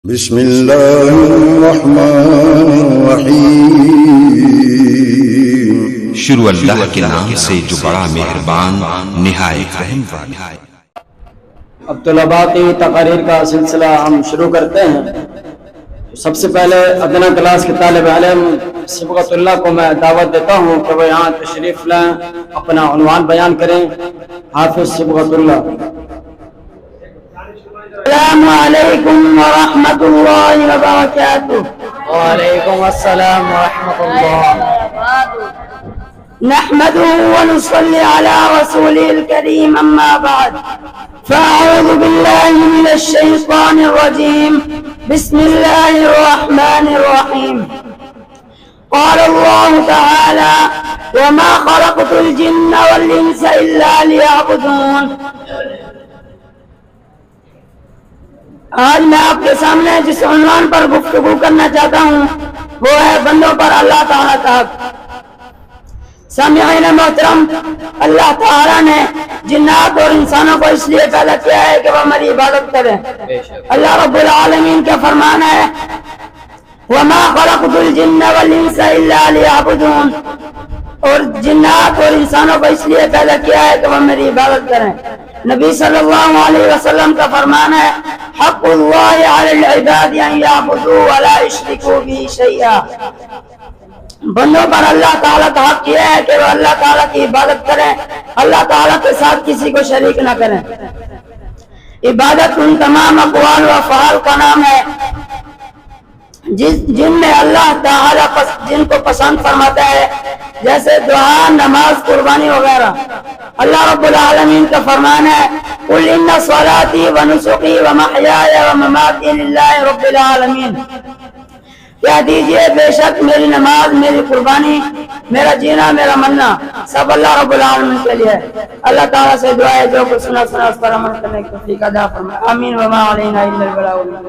بسم اللہ الرحمن الرحیم۔ شروع اللہ کے نام سے جو بڑا مہربان نہایت رحم والا۔ اب طلباء کی تقاریر کا سلسلہ ہم شروع کرتے ہیں۔ سب سے پہلے ادنا کلاس کے طالب علم صبغت اللہ کو میں دعوت دیتا ہوں کہ وہ یہاں تشریف لائیں، اپنا عنوان بیان کریں۔ حافظ صبغت اللہ۔ السلام علیکم ورحمۃ اللہ وبرکاتہ۔ وعلیکم السلام ورحمۃ اللہ۔ نحمده ونصلي على رسوله الكريم اما بعد، فاعوذ بالله من الشيطان الرجيم، بسم الله الرحمن الرحيم۔ قال الله تعالى: وما خلقت الجن والانس الا ليعبدون۔ آج میں آپ کے سامنے جس عنوان پر گفتگو کرنا چاہتا ہوں وہ ہے بندوں پر اللہ تعالیٰ کا حق۔ سامعین محترم، اللہ تعالیٰ نے جنات اور انسانوں کو اس لیے پیدا کیا ہے کہ وہ ہماری عبادت کریں۔ اللہ رب العالمین کا فرمان ہے: وما خلقت الجن والانس الا ليعبدون، اور جنات اور انسانوں کو اس لیے پیدا کیا ہے کہ وہ میری عبادت کریں۔ نبی صلی اللہ علیہ وسلم کا فرمان ہے: حق اللہ علی العباد ان یعبدوا ولا یشرکوا به شیئا۔ بندوں پر اللہ تعالیٰ کا حق یہ ہے کہ وہ اللہ تعالیٰ کی عبادت کریں، اللہ تعالیٰ کے ساتھ کسی کو شریک نہ کریں۔ عبادت ان تمام اقوال و افعال کا نام ہے جن میں اللہ تعالیٰ جن کو پسند فرماتا ہے، جیسے دعا، نماز، قربانی وغیرہ۔ اللہ رب العالمین کا فرمان ہے: قل ان صلاتي ونسكي ومحياي ومماتي لله رب العالمین۔ کہہ دیجئے بے شک میری نماز، میری قربانی، میرا جینا، میرا مرنا سب اللہ رب العالمین کے لیے ہے۔ اللہ تعالیٰ سے دعا ہے جو کچھ سنا اس پر عمل کرنے کی توفیق عطا فرمائے۔ آمین۔ وما علینا الا البلاغ۔